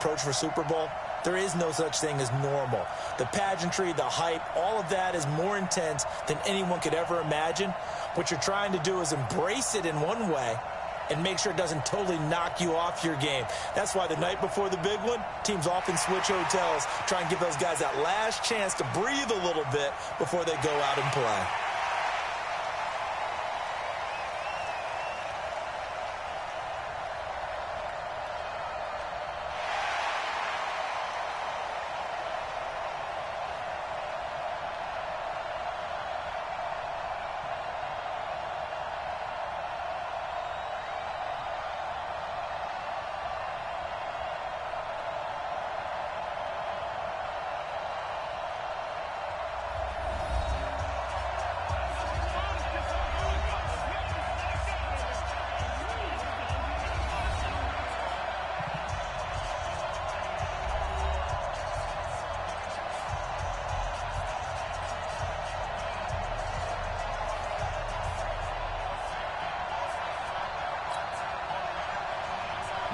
approach for Super Bowl, there is no such thing as normal. The pageantry, the hype, all of that is more intense than anyone could ever imagine. What you're trying to do is embrace it in one way and make sure it doesn't totally knock you off your game. That's why the night before the big one, teams often switch hotels, try and give those guys that last chance to breathe a little bit before they go out and play.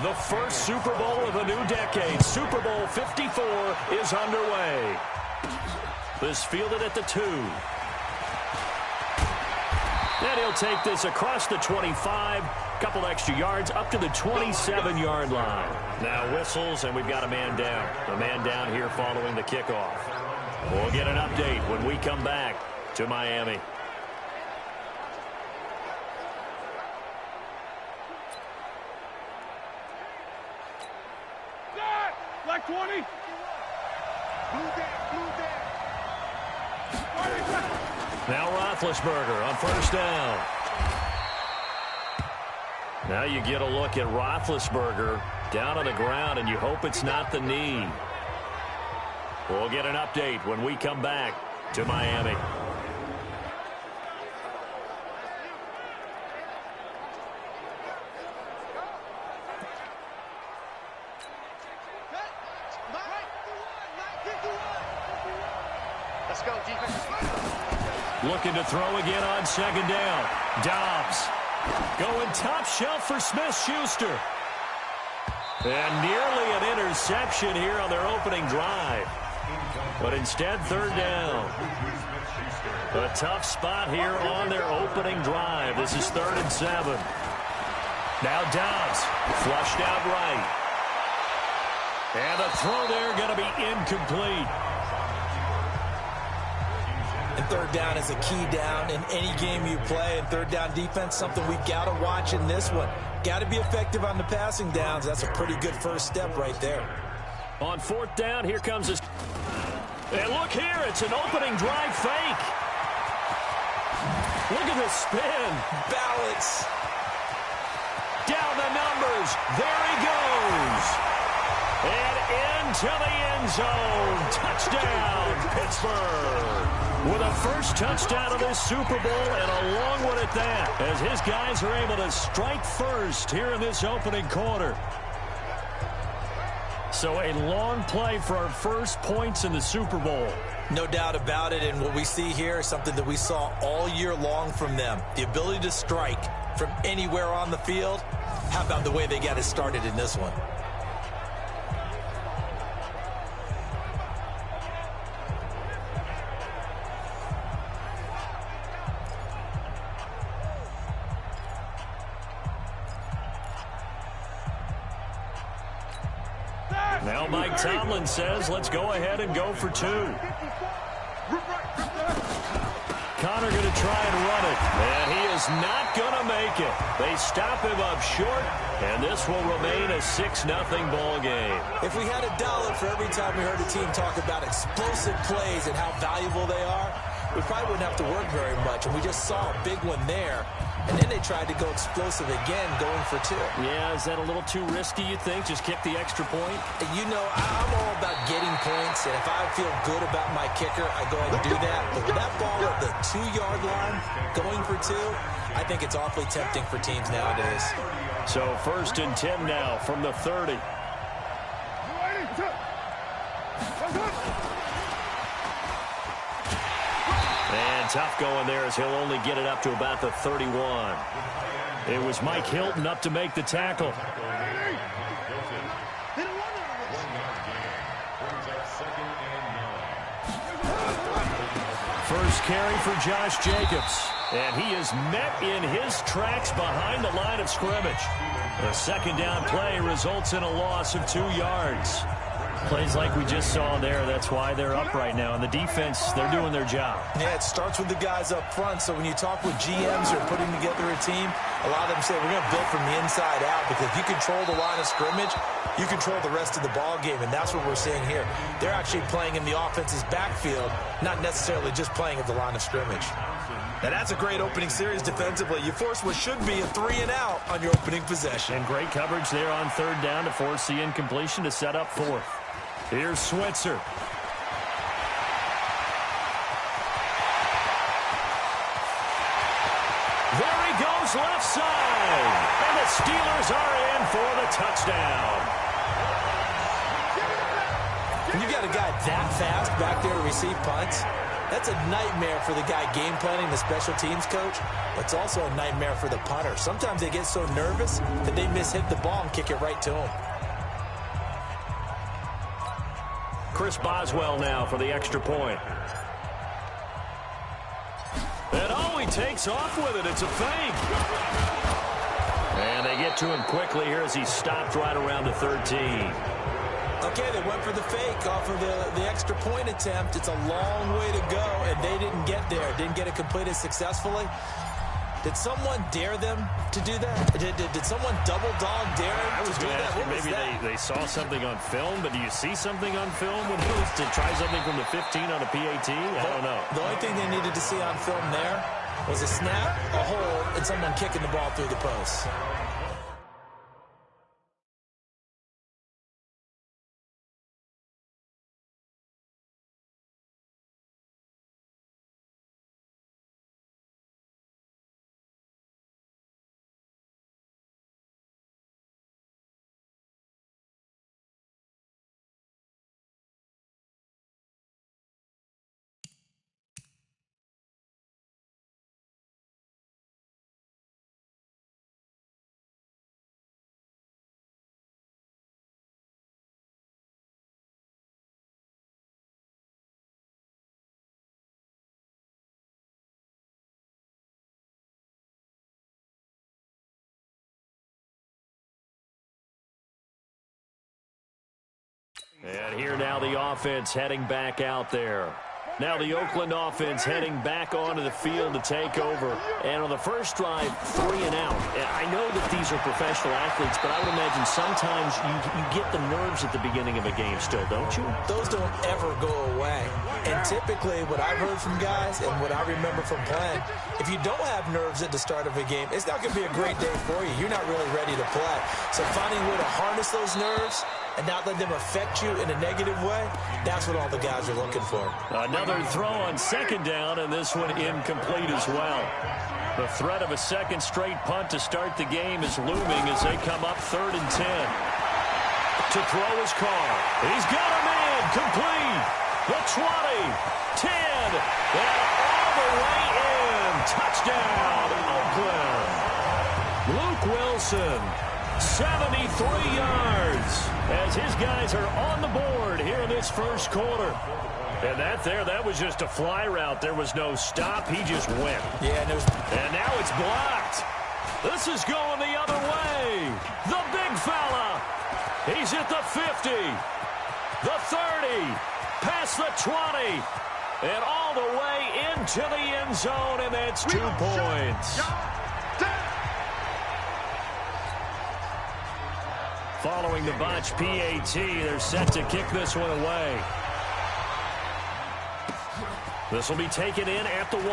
The first Super Bowl of a new decade, Super Bowl 54, is underway. This fielded at the 2. And he'll take this across the 25, couple extra yards up to the 27-yard line. Now whistles, and we've got a man down. A man down here following the kickoff. We'll get an update when we come back to Miami. Black 20. Now Roethlisberger on first down. Now you get a look at Roethlisberger down on the ground, and you hope it's not the knee. We'll get an update when we come back to Miami. Let's go, defense. Looking to throw again on second down. Dobbs going top shelf for Smith-Schuster. And nearly an interception here on their opening drive. But instead, third down. A tough spot here on their opening drive. This is 3rd and 7. Now Dobbs flushed out right. And the throw there going to be incomplete. And third down is a key down in any game you play. And third down defense, something we've got to watch in this one. Got to be effective on the passing downs. That's a pretty good first step right there. On 4th down, here comes this. And look here, it's an opening drive fake. Look at the spin. Balance. Down the numbers. There he goes. And into the end zone. Touchdown, Pittsburgh. With a first touchdown of this Super Bowl, and a long one at that, as his guys are able to strike first here in this opening quarter. So a long play for our first points in the Super Bowl. No doubt about it, and what we see here is something that we saw all year long from them. The ability to strike from anywhere on the field. How about the way they got it started in this one? Now Mike Tomlin says, let's go ahead and go for 2. Connor going to try and run it, and he is not going to make it. They stop him up short, and this will remain a 6-0 ball game. If we had $1 for every time we heard a team talk about explosive plays and how valuable they are, we probably wouldn't have to work very much, and we just saw a big one there. And then they tried to go explosive again, going for 2. Yeah, is that a little too risky, you think? Just kick the extra point? You know, I'm all about getting points, and if I feel good about my kicker, I go ahead and do that. But with that ball at the 2-yard line, going for 2, I think it's awfully tempting for teams nowadays. So 1st and 10 now from the 30. And tough going there as he'll only get it up to about the 31. It was Mike Hilton up to make the tackle. First carry for Josh Jacobs. And he is met in his tracks behind the line of scrimmage. The second down play results in a loss of 2 yards. Plays like we just saw there. That's why they're up right now. And the defense, they're doing their job. Yeah, it starts with the guys up front. So when you talk with GMs who are putting together a team, a lot of them say we're going to build from the inside out, because if you control the line of scrimmage, you control the rest of the ball game, and that's what we're seeing here. They're actually playing in the offense's backfield, not necessarily just playing at the line of scrimmage. Now that's a great opening series defensively. You force what should be a 3-and-out on your opening possession. And great coverage there on third down to force the incompletion to set up fourth. Here's Switzer. There he goes left side. And the Steelers are in for the touchdown. When you got a guy that fast back there to receive punts, that's a nightmare for the guy game planning, the special teams coach. But it's also a nightmare for the punter. Sometimes they get so nervous that they mishit the ball and kick it right to him. Chris Boswell now for the extra point. And oh, he takes off with it. It's a fake. And they get to him quickly here as he stopped right around the 13. Okay, they went for the fake off of the extra point attempt. It's a long way to go, and they didn't get there. Didn't get it completed successfully. Did someone dare them to do that? Did someone double dog dare them to do that? What was maybe that? they saw something on film, but do you see something on film when it was to try something from the 15 on a PAT? I don't know. The only thing they needed to see on film there was a snap, a hold, and someone kicking the ball through the post. And here now the offense heading back out there. Now the Oakland offense heading back onto the field to take over. And on the first drive, 3-and-out. I know that these are professional athletes, but I would imagine sometimes you get the nerves at the beginning of a game still, don't you? Those don't ever go away. And typically what I've heard from guys and what I remember from playing, if you don't have nerves at the start of a game, it's not going to be a great day for you. You're not really ready to play. So finding a way to harness those nerves and not let them affect you in a negative way, that's what all the guys are looking for. Another throw on second down, and this one incomplete as well. The threat of a second straight punt to start the game is looming as they come up 3rd and 10. To throw his car. He's got him in. Complete. The 20. 10. And all the way in. Touchdown, Oakland. Luke Wilson. 73 yards as his guys are on the board here in this first quarter. And that was just a fly route. There was no stop. He just went. Yeah, and now it's blocked. This is going the other way. The big fella. He's at the 50, the 30, past the 20, and all the way into the end zone, and that's 2 points. Following the botch PAT, they're set to kick this one away. This will be taken in at the 1.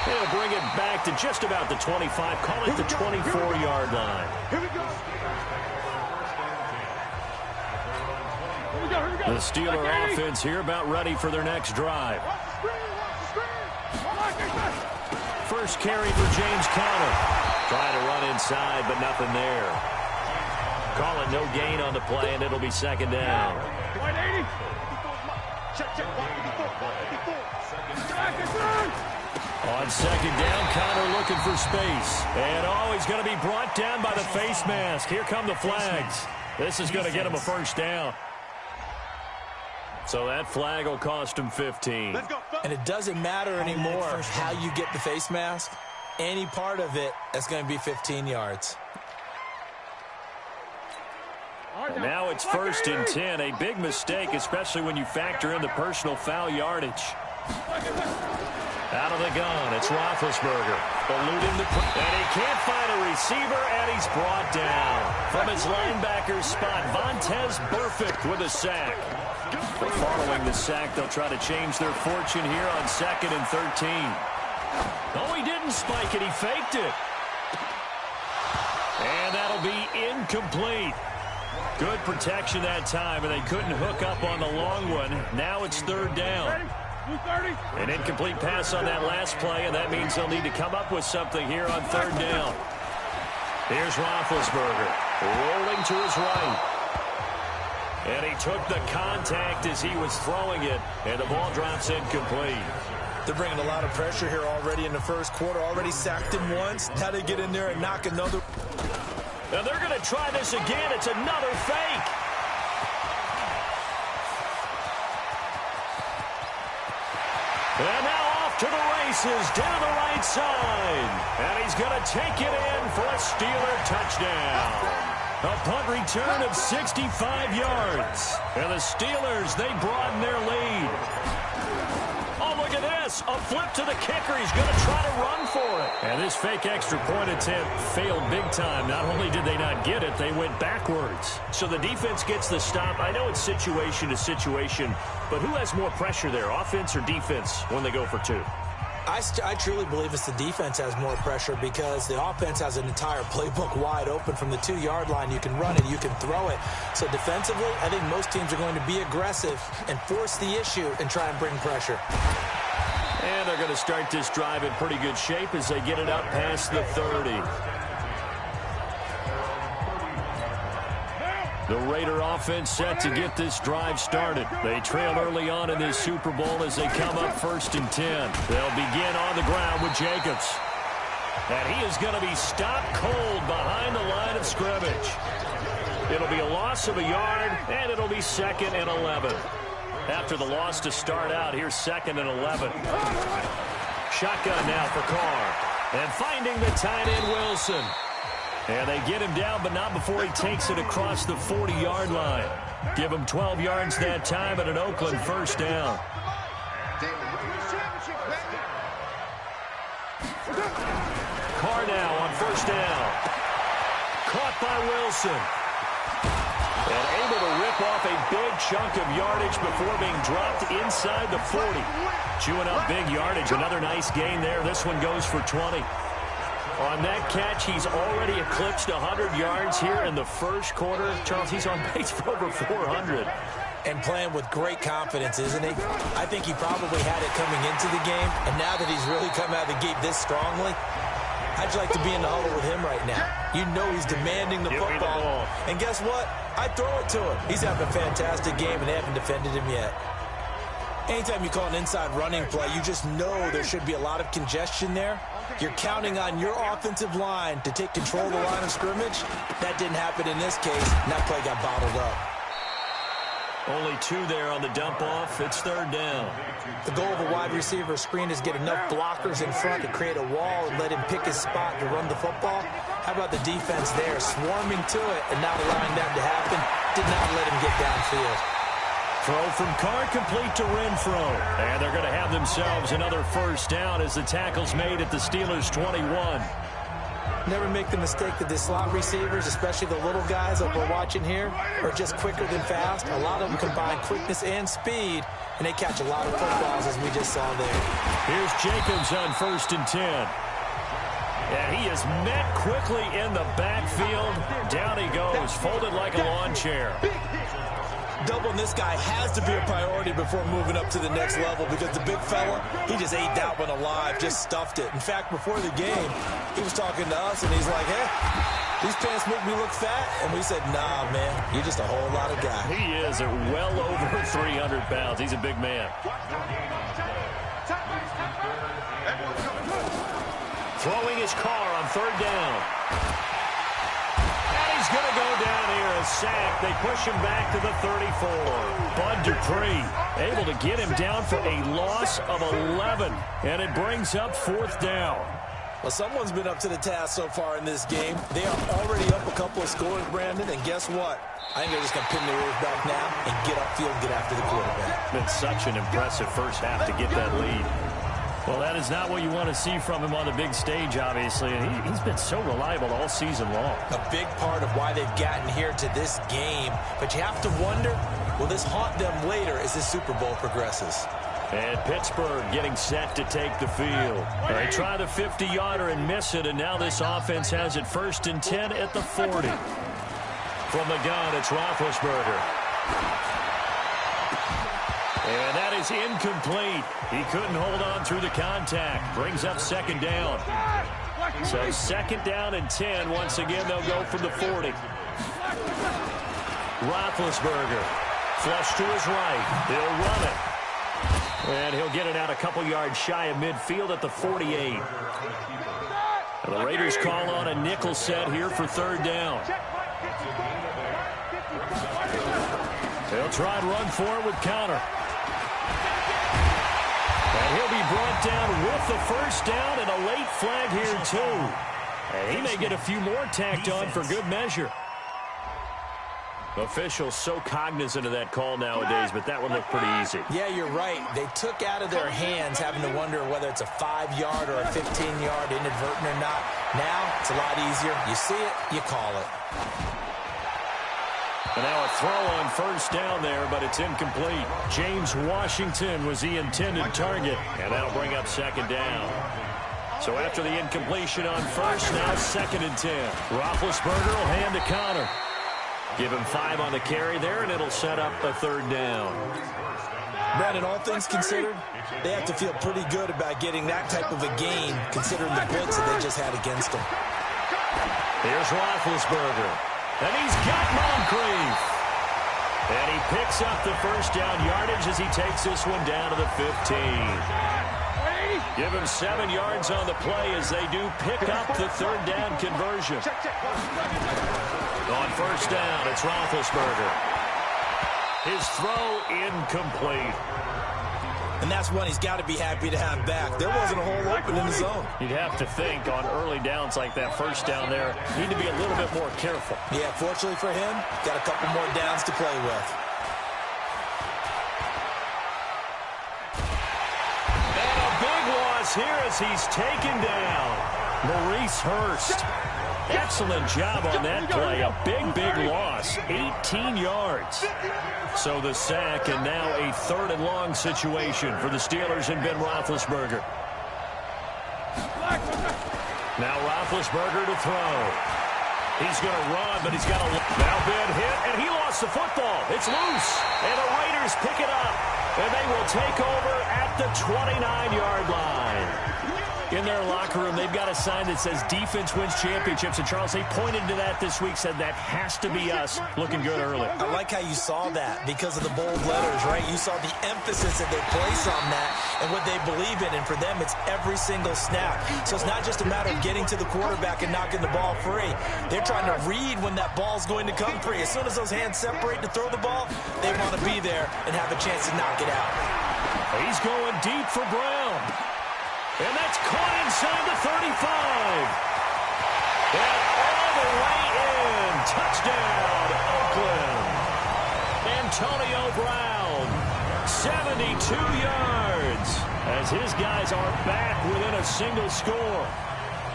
They'll bring it back to just about the 25, call it the 24-yard line. Here we go. The Steeler offense here about ready for their next drive. First carry for James Conner. Trying to run inside, but nothing there. Call it no gain on the play, and it'll be second down. 180. On second down, Conner looking for space. And he's going to be brought down by the face mask. Here come the flags. This is going to get him a first down. So that flag will cost him 15. And it doesn't matter anymore how you get the face mask. Any part of it, that's going to be 15 yards. And now it's 1st and 10. A big mistake, especially when you factor in the personal foul yardage. Out of the gun, it's Roethlisberger. Eluding the... And he can't find a receiver, and he's brought down. From his linebacker spot, Vontaze Burfict with a sack. But following the sack, they'll try to change their fortune here on 2nd and 13. No, he didn't spike it. He faked it. And that'll be incomplete. Good protection that time, and they couldn't hook up on the long one. Now it's 3rd down. An incomplete pass on that last play, and that means they'll need to come up with something here on 3rd down. Here's Roethlisberger, rolling to his right. And he took the contact as he was throwing it, and the ball drops incomplete. They're bringing a lot of pressure here already in the first quarter. Already sacked him once. Now they get in there and knock another. And they're going to try this again. It's another fake. And now off to the races down the right side. And he's going to take it in for a Steeler touchdown. A punt return of 65 yards. And the Steelers, they broaden their lead. Oh, look at this. A flip to the kicker. He's going to try to run for it. And this fake extra point attempt failed big time. Not only did they not get it, they went backwards. So the defense gets the stop. I know it's situation to situation, but who has more pressure there, offense or defense, when they go for 2? I truly believe it's the defense has more pressure because the offense has an entire playbook wide open from the 2-yard line. You can run it, you can throw it. So defensively, I think most teams are going to be aggressive and force the issue and try and bring pressure. And they're going to start this drive in pretty good shape as they get it up past the 30. The Raider offense set to get this drive started. They trail early on in this Super Bowl as they come up 1st and 10. They'll begin on the ground with Jacobs. And he is going to be stopped cold behind the line of scrimmage. It'll be a loss of a yard, and it'll be 2nd and 11. After the loss to start out, here's 2nd and 11. Shotgun now for Carr. And finding the tight end, Wilson. And they get him down, but not before he takes it across the 40-yard line. Give him 12 yards that time at an Oakland 1st down. Carr now on 1st down. Caught by Wilson. And able to rip off a big chunk of yardage before being dropped inside the 40. Chewing up big yardage. Another nice gain there. This one goes for 20. On that catch, he's already eclipsed 100 yards here in the first quarter. Charles, he's on pace for over 400. And playing with great confidence, isn't he? I think he probably had it coming into the game, and now that he's really come out of the gate this strongly, how'd you like to be in the huddle with him right now? You know he's demanding the football. And guess what? I'd throw it to him. He's having a fantastic game, and they haven't defended him yet. Anytime you call an inside running play, you just know there should be a lot of congestion there. You're counting on your offensive line to take control of the line of scrimmage. That didn't happen in this case, and that play got bottled up. Only 2 there on the dump-off. It's 3rd down. The goal of a wide receiver screen is get enough blockers in front to create a wall and let him pick his spot to run the football. How about the defense there, swarming to it and not allowing that to happen? Did not let him get downfield. Throw from Carr complete to Renfro. And they're going to have themselves another 1st down as the tackle's made at the Steelers' 21. Never make the mistake that the slot receivers, especially the little guys that we're watching here, are just quicker than fast. A lot of them combine quickness and speed, and they catch a lot of footballs, as we just saw there. Here's Jacobs on 1st and 10. And he is met quickly in the backfield. Down he goes, folded like a lawn chair. Doubling this guy has to be a priority before moving up to the next level because the big fella, he just ate that one alive, just stuffed it. In fact, before the game, he was talking to us, and he's like, hey, these pants make me look fat. And we said, nah, man, you're just a whole lot of guy. He is at well over 300 pounds. He's a big man. Throwing his Carr on 3rd down. And he's going to go down here, a sack. They push him back to the 34. Bud Dupree able to get him down for a loss of 11. And it brings up 4th down. Well, someone's been up to the task so far in this game. They are already up a couple of scores, Brandon, and guess what? I think they're just going to pin their ears back now and get upfield and get after the quarterback. Been such an impressive first half to get that lead. Well, that is not what you want to see from him on the big stage, obviously. And he's been so reliable all season long. A big part of why they've gotten here to this game. But you have to wonder, will this haunt them later as this Super Bowl progresses? And Pittsburgh getting set to take the field. They try the 50-yarder and miss it, and now this offense has it 1st and 10 at the 40. From the gun, it's Roethlisberger. And that is incomplete. He couldn't hold on through the contact. Brings up 2nd down. So 2nd down and 10. Once again, they'll go from the 40. Roethlisberger. Flush to his right. He'll run it. And he'll get it out a couple yards shy of midfield at the 48. And the Raiders call on a nickel set here for 3rd down. They'll try and run for it with Counter. And he'll be brought down with the 1st down and a late flag here, too. And he may get a few more tacked on for good measure. Officials so cognizant of that call nowadays, but that one looked pretty easy. Yeah, you're right. They took out of their hands having to wonder whether it's a 5-yard or a 15-yard inadvertent or not. Now, it's a lot easier. You see it, you call it. And now a throw on 1st down there, but it's incomplete. James Washington was the intended target, and that'll bring up 2nd down. So after the incompletion on 1st, now 2nd and 10. Roethlisberger will hand to Counter. Give him 5 on the carry there, and it'll set up a 3rd down. Brandon, all things considered, they have to feel pretty good about getting that type of a game, considering the blitz that they just had against them. Here's Roethlisberger, and he's got Moncrief. And he picks up the 1st down yardage as he takes this one down to the 15. Give him 7 yards on the play as they do pick up the 3rd down conversion. On 1st down, it's Roethlisberger. His throw incomplete. And that's one he's got to be happy to have back. There wasn't a hole open in the zone. You'd have to think on early downs like that 1st down there, need to be a little bit more careful. Yeah, fortunately for him, got a couple more downs to play with. And a big loss here as he's taken down. Maurice Hurst. Excellent job on that play. A big loss. 18 yards. So the sack, and now a 3rd and long situation for the Steelers and Ben Roethlisberger. Now Roethlisberger to throw. He's going to run, but he's got a now Ben hit, and he lost the football. It's loose, and the Raiders pick it up, and they will take over at the 29-yard line. In their locker room, they've got a sign that says defense wins championships. And, Charles, they pointed to that this week, said that has to be us. Looking good early. I like how you saw that because of the bold letters, right? You saw the emphasis that they place on that and what they believe in. And for them, it's every single snap. So it's not just a matter of getting to the quarterback and knocking the ball free. They're trying to read when that ball's going to come free. As soon as those hands separate to throw the ball, they want to be there and have a chance to knock it out. He's going deep for Brown. And that's caught inside the 35. And all the way in. Touchdown, Oakland. Antonio Brown, 72 yards. As his guys are back within a single score.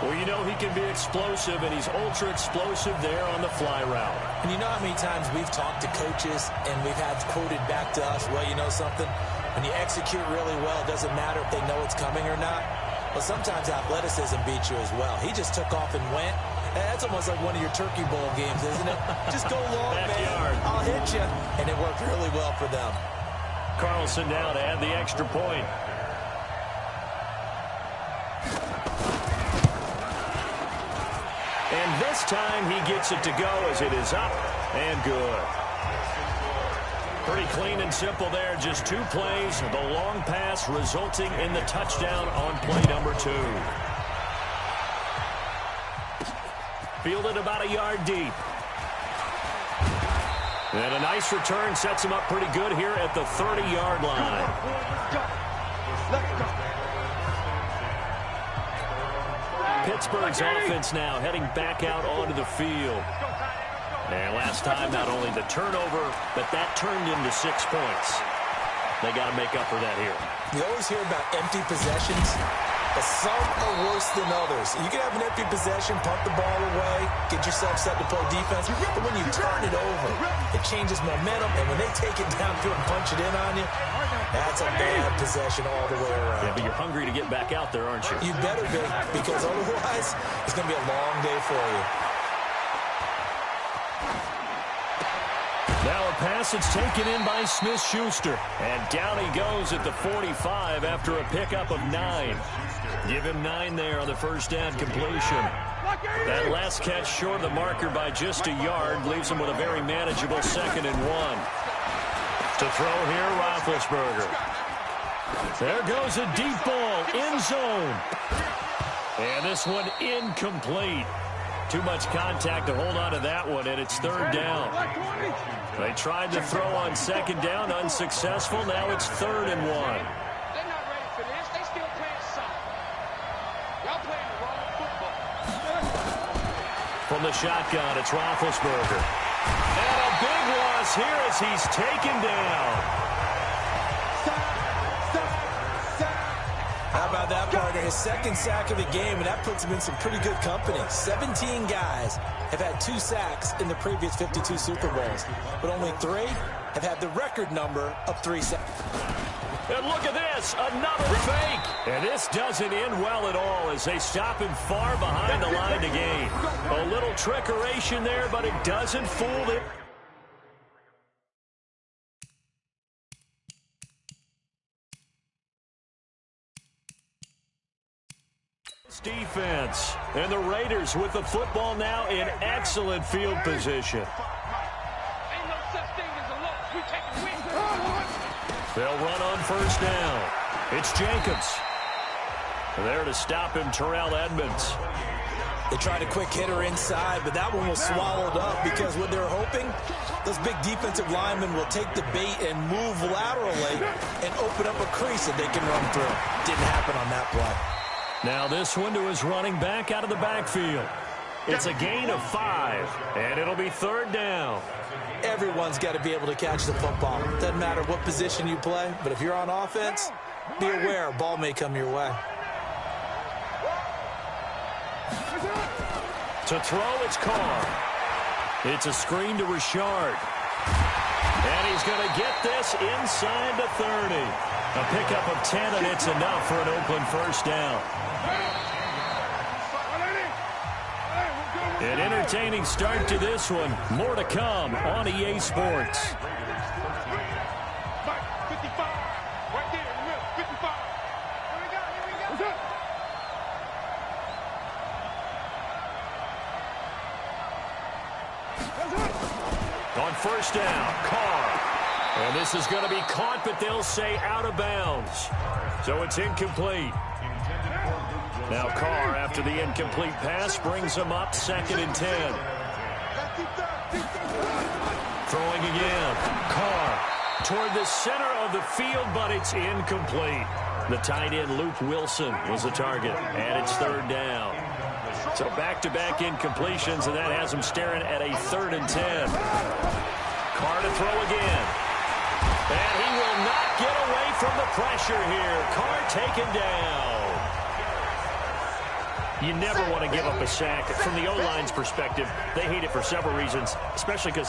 Well, you know he can be explosive, and he's ultra-explosive there on the fly route. And you know how many times we've talked to coaches and we've had quoted back to us, well, you know something? When you execute really well, it doesn't matter if they know it's coming or not. But sometimes athleticism beats you as well. He just took off and went. That's almost like one of your Turkey Bowl games, isn't it? Just go long, man. I'll hit you. And it worked really well for them. Carlson now to add the extra point. And this time he gets it to go as it is up and good. Pretty clean and simple there. Just 2 plays. The long pass resulting in the touchdown on play number 2. Fielded about a yard deep. And a nice return sets him up pretty good here at the 30-yard line. Pittsburgh's offense now heading back out onto the field. And last time, not only the turnover, but that turned into 6 points. They got to make up for that here. You always hear about empty possessions, but some are worse than others. You can have an empty possession, punt the ball away, get yourself set to play defense, but when you turn it over, it changes momentum, and when they take it downfield and punch it in on you, that's a bad possession all the way around. Yeah, but you're hungry to get back out there, aren't you? You better be, because otherwise, it's going to be a long day for you. Now a pass that's taken in by Smith-Schuster. And down he goes at the 45 after a pickup of 9. Give him 9 there on the first down completion. That last catch short of the marker by just a yard leaves him with a very manageable 2nd and 1. To throw here, Roethlisberger. There goes a deep ball, end zone. And this one incomplete. Too much contact to hold on to that one, and it's 3rd down. They tried to throw on 2nd down, unsuccessful. Now it's 3rd and 1. They're not ready for this. They still playing soft. Y'all playing the wrong football. From the shotgun, it's Roethlisberger. And a big loss here as he's taken down. How about that, partner? His 2nd sack of the game, and that puts him in some pretty good company. 17 guys have had 2 sacks in the previous 52 Super Bowls, but only 3 have had the record number of 3 sacks. And look at this, another fake. And this doesn't end well at all as they stop him far behind the line to gain. A little trickeration there, but it doesn't fool them. Defense, and the Raiders with the football now in excellent field position. Ain't no such thing as a loss. We take a win. They'll run on first down. It's Jacobs. There to stop him, Terrell Edmonds. They tried a quick hitter inside, but that one was swallowed up because what they're hoping, those big defensive linemen will take the bait and move laterally and open up a crease that they can run through. Didn't happen on that play. Now this one to his running back out of the backfield. It's a gain of 5, and it'll be 3rd down. Everyone's got to be able to catch the football. Doesn't matter what position you play, but if you're on offense, be aware a ball may come your way. To throw, it's Carr. It's a screen to Richard. And he's going to get this inside the 30. A pickup of 10, and it's enough for an Oakland first down. An entertaining start to this one. More to come on EA Sports. 55. Right there in the middle. 55. Here we go. What's up? On first down, Carr. And this is going to be caught, but they'll say out of bounds. So it's incomplete. Now Carr, after the incomplete pass, brings him up 2nd and 10. Throwing again. Carr toward the center of the field, but it's incomplete. The tight end, Luke Wilson, was the target, and it's 3rd down. So back-to-back incompletions, and that has him staring at a 3rd and 10. Carr to throw again. And he will not get away from the pressure here. Carr taken down. You never want to give up a sack. From the O-line's perspective, they hate it for several reasons, especially because